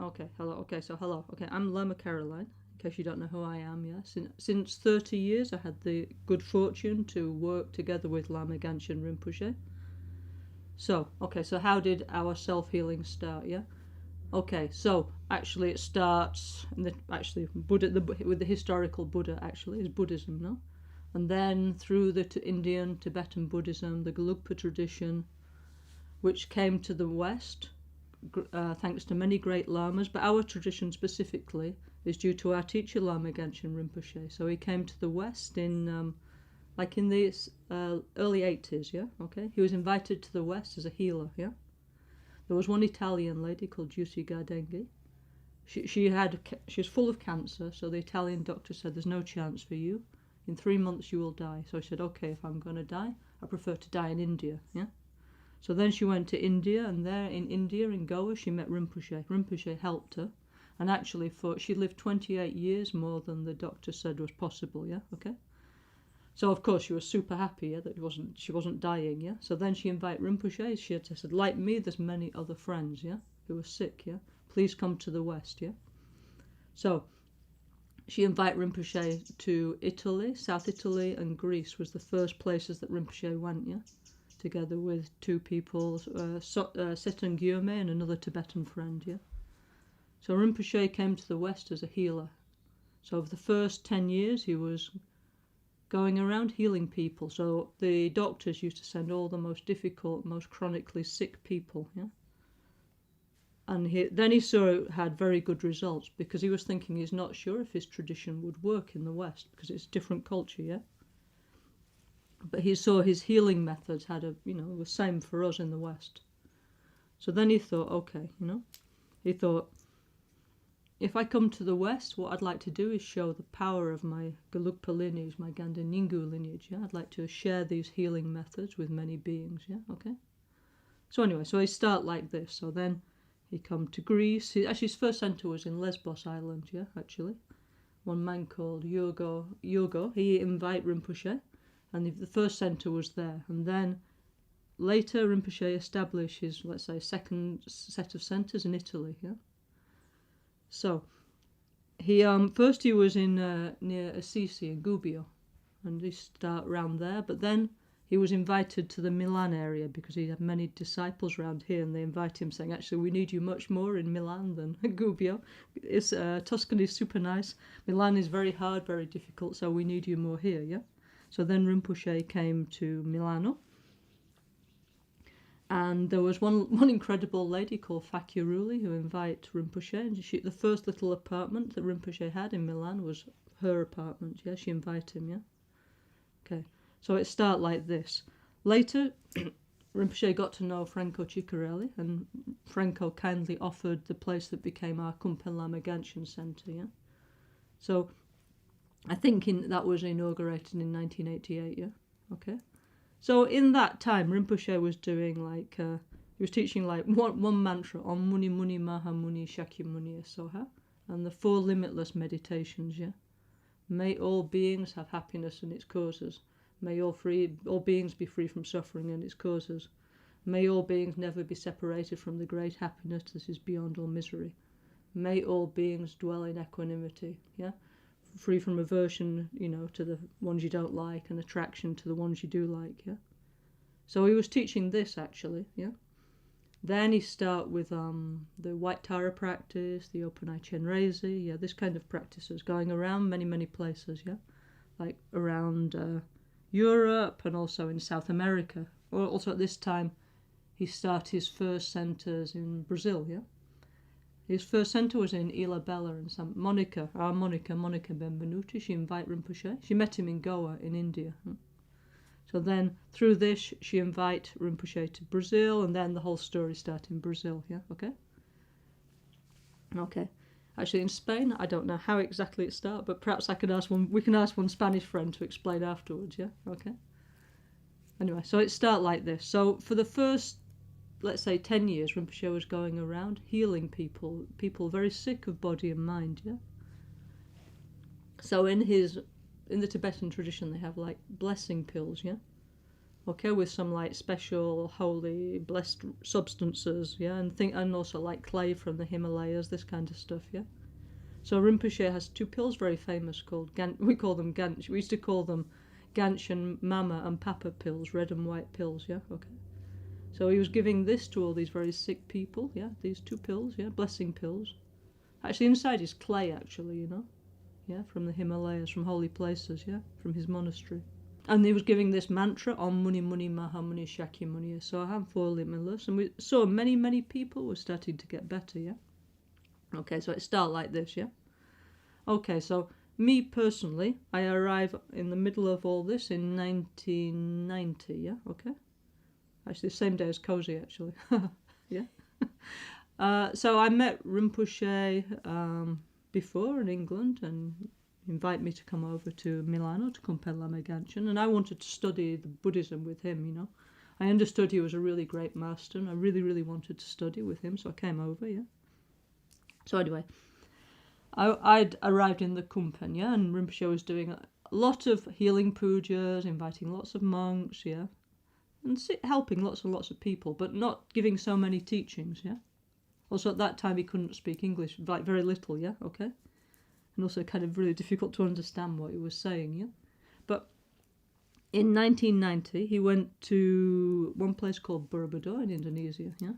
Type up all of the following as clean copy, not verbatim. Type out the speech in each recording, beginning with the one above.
Okay, hello. Okay, so hello. Okay, I'm Lama Caroline. In case you don't know who I am, yeah. Since 30 years, I had the good fortune to work together with Lama Gangchen Rinpoche. So, okay, so how did our self-healing start, yeah? Okay, so actually it starts in with the historical Buddha, actually, is Buddhism, no? And then through the Indian, Tibetan Buddhism, the Gelugpa tradition, which came to the West, thanks to many great lamas, but our tradition specifically is due to our teacher Lama Gangchen Rinpoche. So he came to the West in the early 80s, yeah, okay? He was invited to the West as a healer, yeah? There was one Italian lady called Giussi Gardenghi. She was full of cancer, so the Italian doctor said, there's no chance for you. In 3 months you will die. So I said, okay, if I'm going to die, I prefer to die in India, yeah? So then she went to India, and there in India, in Goa, she met Rinpoche. Rinpoche helped her, and actually she lived 28 years more than the doctor said was possible, yeah, okay? So of course she was super happy, yeah, that she wasn't dying, yeah? So then she invited Rinpoche, she had said, like me, there's many other friends, yeah, who were sick, yeah? Please come to the West, yeah? So she invited Rinpoche to Italy, South Italy, and Greece was the first places that Rinpoche went, yeah? Together with two people, Setan Gyurme and another Tibetan friend, yeah? So Rinpoche came to the West as a healer. So over the first 10 years he was going around healing people. So the doctors used to send all the most difficult, most chronically sick people, yeah? And then he saw it had very good results, because he was thinking he's not sure if his tradition would work in the West, because it's a different culture, yeah? But he saw his healing methods had the same for us in the West. So then he thought, okay, he thought, if I come to the West, what I'd like to do is show the power of my Gelugpa lineage, my Ganda Ningu lineage, yeah? I'd like to share these healing methods with many beings, yeah, okay? So anyway, so he start like this. So then he come to Greece. His first centre was in Lesbos Island, yeah, actually. One man called Yogo, he invited Rinpoche, and the first centre was there. And then later Rinpoche established his, let's say, second set of centres in Italy, yeah. So he first he was in near Assisi in Gubbio, and he start around there. But then he was invited to the Milan area, because he had many disciples around here, and they invited him, saying, actually, we need you much more in Milan than Gubbio. Tuscany is super nice. Milan is very hard, very difficult, so we need you more here, yeah? So then Rinpoche came to Milano, and there was one incredible lady called Fakyaruli who invited Rinpoche, and the first little apartment that Rinpoche had in Milan was her apartment, yeah? She invited him, yeah? Okay, so it started like this. Later, Rinpoche got to know Franco Ciccarelli, and Franco kindly offered the place that became our Kumpen Lama Gangchen Centre, yeah? So I think that was inaugurated in 1988, yeah? Okay. So in that time, Rinpoche was doing he was teaching one mantra, Om Muni Muni Maha Muni Shakyamuni Soha, and the 4 limitless meditations, yeah? May all beings have happiness and its causes. May all beings be free from suffering and its causes. May all beings never be separated from the great happiness that is beyond all misery. May all beings dwell in equanimity, yeah? Free from aversion, to the ones you don't like, and attraction to the ones you do like, yeah? So he was teaching this, actually, yeah? Then he start with the White Tara practice, the Open Eye Chenrezi, yeah, this kind of practices, going around many, many places, yeah? Like around Europe and also in South America. Also at this time, he started his first centres in Brazil, yeah? His first centre was in Ilhabela and Monica Benvenuti. She invited Rinpoche. She met him in Goa in India. So then through this she invited Rinpoche to Brazil, and then the whole story started in Brazil, yeah, okay? Okay. Actually in Spain, I don't know how exactly it started, but perhaps we can ask one Spanish friend to explain afterwards, yeah, okay? Anyway, so it started like this. So for the first, let's say, 10 years, Rinpoche was going around healing people very sick of body and mind, yeah? So in the Tibetan tradition, they have like blessing pills, yeah? okay, with some like special holy blessed substances, yeah, and also like clay from the Himalayas, this kind of stuff, yeah. So Rinpoche has two pills very famous called we call them Gantch. We used to call them Gangchen Mama and Papa pills, red and white pills, yeah, okay. So he was giving this to all these very sick people, yeah, these two pills, yeah, blessing pills. Actually, inside is clay, actually, you know, yeah, from the Himalayas, from holy places, yeah, from his monastery. And he was giving this mantra, Om Muni Muni Maha Muni Shakyamuni, so I'm for limitless. And we saw many people were starting to get better, yeah. Okay, so it started like this, yeah. Okay, so me personally, I arrive in the middle of all this in 1990, yeah, okay. Actually, the same day as Cozy, actually, yeah. So I met Rinpoche before in England, and invite me to come over to Milano to compare Lama Gangchen, and I wanted to study the Buddhism with him, you know. I understood he was a really great master, and I really wanted to study with him, so I came over, yeah. So anyway, I'd arrived in the Kumpen, yeah, and Rinpoche was doing a lot of healing pujas, inviting lots of monks, yeah, and helping lots and lots of people, but not giving so many teachings, yeah. Also at that time he couldn't speak English, like very little, yeah, okay. And also kind of really difficult to understand what he was saying, yeah. But in 1990 he went to one place called Borobudur in Indonesia, yeah,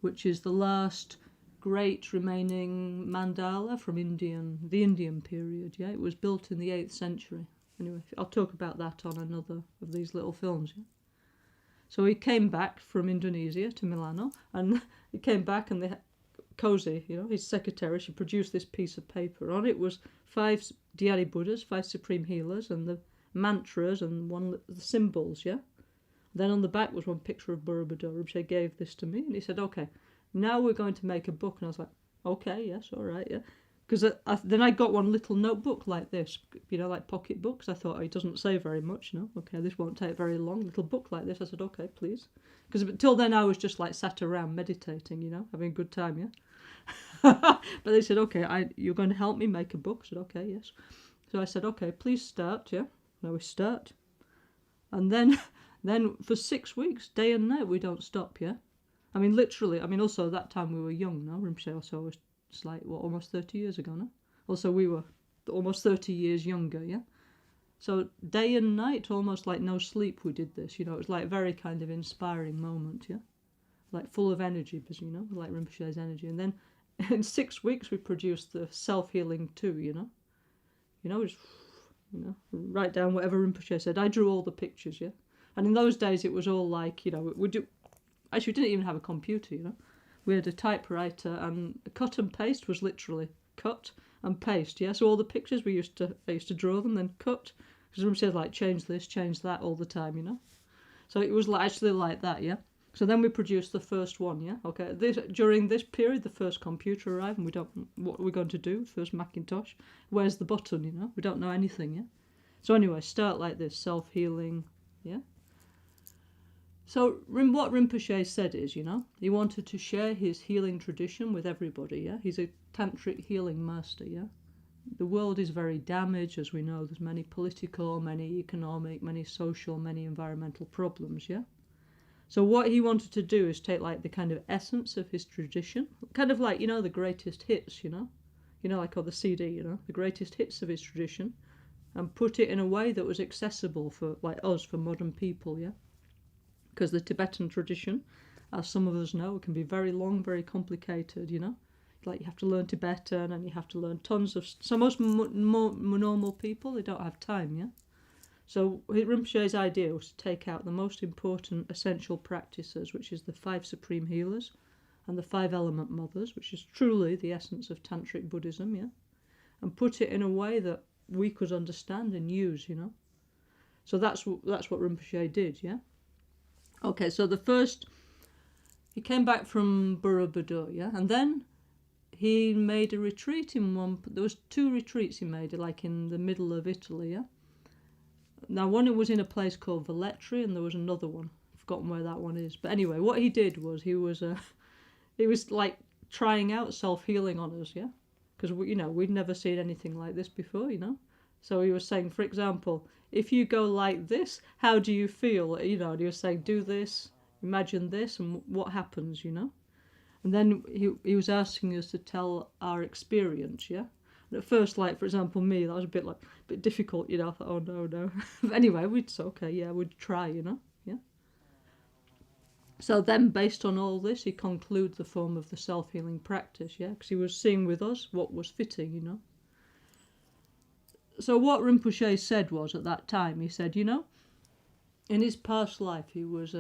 which is the last great remaining mandala from the Indian period, yeah. It was built in the 8th century. Anyway, I'll talk about that on another of these little films, yeah. So he came back from Indonesia to Milano, and he came back, and Cozy, you know, his secretary, she produced this piece of paper. On it was 5 Dhyani Buddhas, 5 supreme healers, and the mantras and the symbols, yeah. Then on the back was one picture of Borobudur. Rinpoche gave this to me, and he said, okay, now we're going to make a book. And I was like, okay, yes, all right, yeah. Because then I got one little notebook like this, you know, like pocket books. I thought, oh, he doesn't say very much, you know. Okay, this won't take very long. Little book like this. I said, okay, please. Because until then I was just like sat around meditating, you know, having a good time, yeah. But they said, okay, you're going to help me make a book. I said, okay, yes. So I said, okay, please start, yeah. Now we start. And then for 6 weeks, day and night, we don't stop, yeah. I mean, literally, I mean, also that time we were young, no? Rinpoche also was, it's like, what, almost 30 years ago, no? Also we were almost 30 years younger, yeah. So day and night, almost like no sleep, we did this, you know. It was like a very kind of inspiring moment, yeah. Like full of energy, because, you know, like Rinpoche's energy. And then in 6 weeks we produced the Self-Healing 2, you know. You know, just, you know, write down whatever Rinpoche said. I drew all the pictures, yeah. And in those days it was all like, you know, actually we didn't even have a computer, you know. We had a typewriter, and cut and paste was literally cut and paste, yeah. So all the pictures I used to draw them, then cut. Because Rinpoche said, like, change this, change that all the time, you know. So it was actually like that, yeah. So then we produced the first one, yeah. Okay, during this period, the first computer arrived, and what are we going to do? First Macintosh. Where's the button, you know? We don't know anything, yeah. So anyway, start like this, self-healing, yeah. So what Rinpoche said is, you know, he wanted to share his healing tradition with everybody, yeah. He's a tantric healing master, yeah. The world is very damaged, as we know. There's many political, many economic, many social, many environmental problems, yeah. So what he wanted to do is take like the kind of essence of his tradition, kind of like, you know, the greatest hits, you know, like on the CD, you know, the greatest hits of his tradition, and put it in a way that was accessible for like us, for modern people, yeah. Because the Tibetan tradition, as some of us know, can be very long, very complicated, you know. Like you have to learn Tibetan, and you have to learn tons of. So most more normal people, they don't have time, yeah. So Rinpoche's idea was to take out the most important essential practices, which is the 5 supreme healers and the 5 element mothers, which is truly the essence of tantric Buddhism, yeah, and put it in a way that we could understand and use, you know. So that's what Rinpoche did, yeah. Okay, so he came back from Borobudur, yeah, and then he made a retreat there was 2 retreats he made, like in the middle of Italy, yeah. Now, one was in a place called Velletri, and there was another one. I've forgotten where that one is. But anyway, what he did was he was like trying out self-healing on us, yeah? Because, you know, we'd never seen anything like this before, you know? So he was saying, for example, if you go like this, how do you feel? You know, and he was saying, do this, imagine this, and what happens, you know? And then he was asking us to tell our experience, yeah? And at first, like, for example, me, that was a bit difficult, you know? I thought, oh, no. But anyway, we'd try, you know? Yeah. So then, based on all this, he concludes the form of the self-healing practice, yeah? Because he was seeing with us what was fitting, you know? So what Rinpoche said was, at that time, he said, you know, in his past life, he was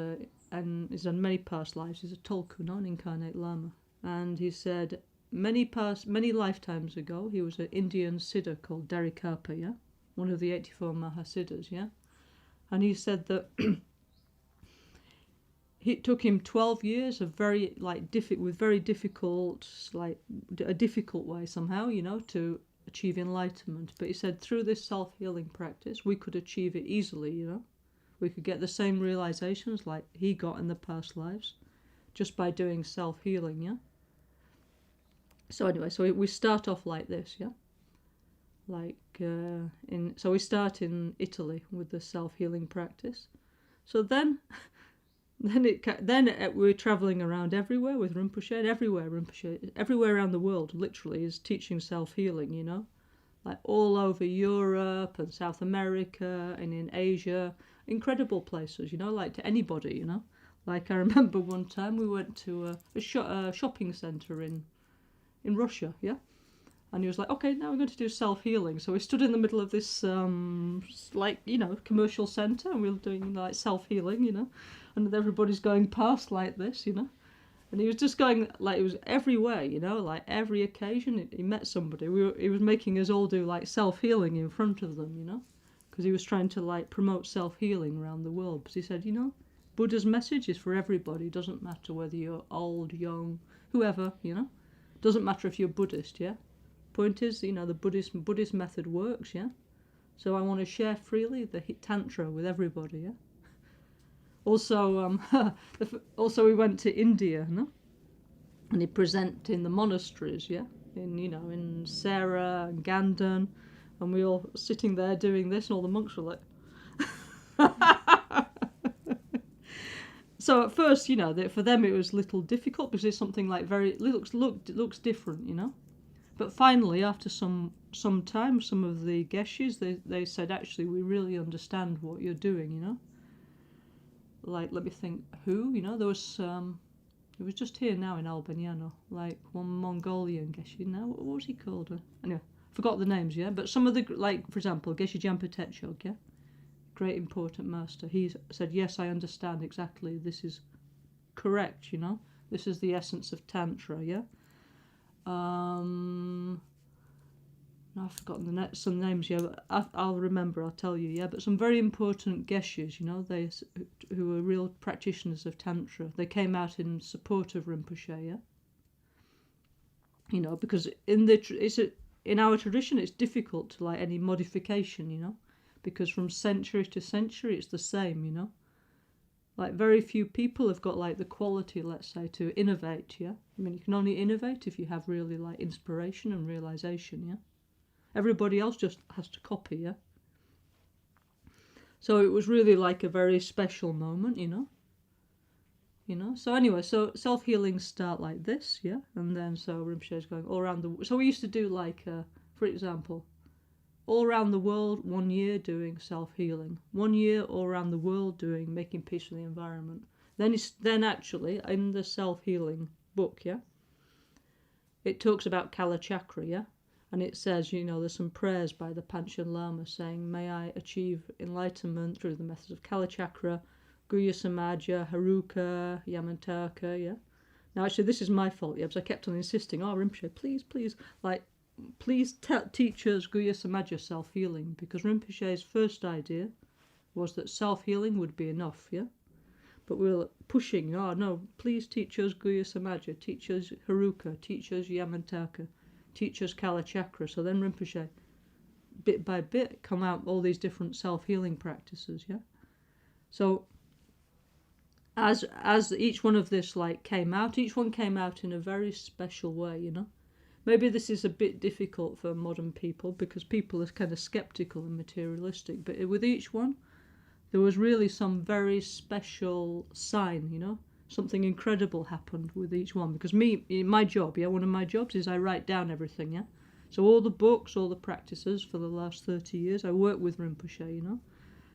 and he's done many past lives. He's a Tulku, not an incarnate Lama. And he said many lifetimes ago, he was an Indian Siddha called Darikapa, yeah? One of the 84 Mahasiddhas, yeah? And he said that it took him 12 years of very difficult, like a difficult way somehow, you know, to achieve enlightenment. But he said through this self-healing practice, we could achieve it easily, you know? We could get the same realizations like he got in the past lives just by doing self-healing, yeah? So anyway, so we start off like this, yeah? So we start in Italy with the self-healing practice. So then we're traveling around everywhere with Rinpoche, and everywhere around the world literally is teaching self-healing, you know? Like all over Europe and South America and in Asia. Incredible places, you know, like to anybody, you know. Like I remember one time we went to a shopping centre in Russia, yeah. And he was like, okay, now we're going to do self-healing. So we stood in the middle of this, like, you know, commercial centre, and we were doing like self-healing, you know. And everybody's going past like this, you know. And he was just going, like, it was everywhere, you know, like every occasion he met somebody. He was making us all do like self-healing in front of them, you know. Because he was trying to like promote self-healing around the world. Because he said, you know, Buddha's message is for everybody. It doesn't matter whether you're old, young, whoever, you know. It doesn't matter if you're Buddhist, yeah. Point is, you know, the Buddhist method works, yeah. So I want to share freely the Tantra with everybody, yeah. Also, we went to India, no? And he presented in the monasteries, yeah, in Sera and Gandhan. And we all sitting there doing this, and all the monks were like... So at first, you know, for them it was a little difficult because it's something like looks different, you know. But finally, after some time, some of the geshes, they said, actually, we really understand what you're doing, you know. Like, let me think, who, you know, there was... It was just here now in Albaniano, like one Mongolian geshe. Now, what was he called? Anyway, forgot the names, yeah? But some of the, like, for example, Geshe Jampa Tetsog, yeah? Great important master. He said, yes, I understand exactly. This is correct, you know? This is the essence of Tantra, yeah? I've forgotten some names, yeah, but I'll remember, I'll tell you, yeah. But some very important geshes, you know, who were real practitioners of Tantra. They came out in support of Rinpoche, yeah. You know, because in our tradition, it's difficult to like any modification, you know, because from century to century, it's the same, you know. Like very few people have got like the quality, let's say, to innovate, yeah. I mean, you can only innovate if you have really like inspiration and realization, yeah. Everybody else just has to copy, yeah? So it was really like a very special moment, you know? You know? So anyway, so self-healings start like this, yeah? And then so Rinpoche is going all around the... So we used to do like, for example, all around the world, 1 year doing self-healing. 1 year all around the world doing making peace with the environment. Then actually, in the self-healing book, yeah? It talks about Kala Chakra, yeah? And it says, you know, there's some prayers by the Panchen Lama saying, may I achieve enlightenment through the methods of Kala Chakra, Guya Samaja, Haruka, Yamantaka, yeah? Now, actually, this is my fault, yeah, because I kept on insisting, oh, Rinpoche, please, please teach us Guya Samaja self-healing, because Rinpoche's first idea was that self-healing would be enough, yeah? But we were pushing, oh, no, please teach us Guya Samaja, teach us Haruka, teach us Yamantaka. Teach us Kala Chakra. So then Rinpoche, bit by bit, come out all these different self-healing practices, yeah? So as each one of this like came out, each one came out in a very special way, you know? maybe this is a bit difficult for modern people because people are kind of skeptical and materialistic, but with each one there was really some very special sign, you know, something incredible happened with each one. Because my job, one of my jobs is I write down everything, yeah. So all the books, all the practices for the last 30 years, I work with Rinpoche, you know.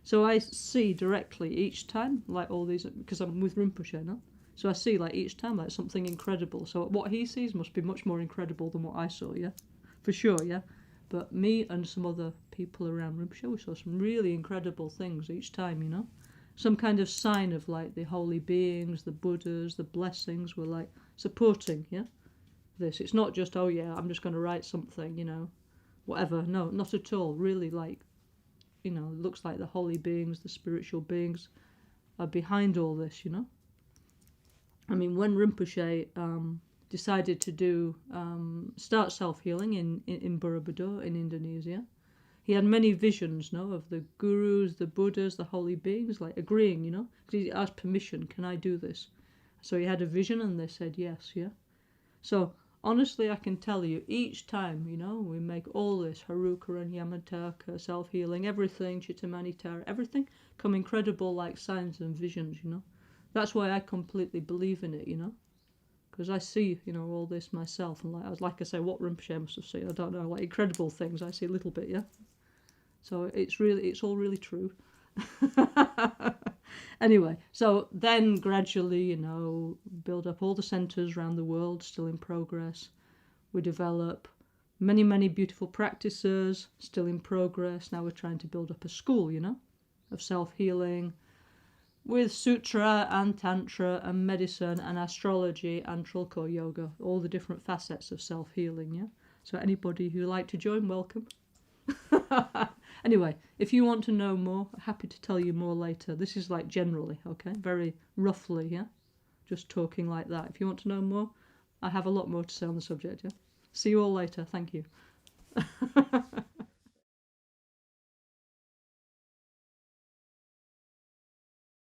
So I see directly each time, like all these, because I'm with Rinpoche, you know. So I see like each time like something incredible. So what he sees must be much more incredible than what I saw, yeah, for sure, yeah. But me and some other people around Rinpoche, we saw some really incredible things each time, you know. Some kind of sign of like the holy beings, the Buddhas, the blessings were like supporting, yeah, this. It's not just, oh yeah, I'm just going to write something, you know, whatever. No, not at all. Really, like, you know, it looks like the holy beings, the spiritual beings are behind all this, you know. I mean, when Rinpoche decided to start self-healing in Borobudur in Indonesia, he had many visions, no, of the gurus, the Buddhas, the holy beings, like agreeing, you know, because he asked permission, can I do this? So he had a vision and they said yes, yeah. So honestly, I can tell you, each time, you know, we make all this Haruka and Yamataka, self-healing, everything, Chittamanitara, everything, come incredible like signs and visions, you know. That's why I completely believe in it, you know. Because I see, you know, all this myself, and like I say, what Rinpoche must have seen, I don't know, like incredible things. I see a little bit, yeah. So it's all really true. Anyway, so then gradually, you know, build up all the centres around the world, still in progress. We develop many beautiful practices, still in progress. Now we're trying to build up a school, you know, of self-healing, with sutra and tantra and medicine and astrology and Trilko yoga, all the different facets of self-healing, yeah? So anybody who'd like to join, welcome. Anyway, if you want to know more, happy to tell you more later. This is like generally, okay? Very roughly, yeah? Just talking like that. If you want to know more, I have a lot more to say on the subject, yeah? See you all later. Thank you.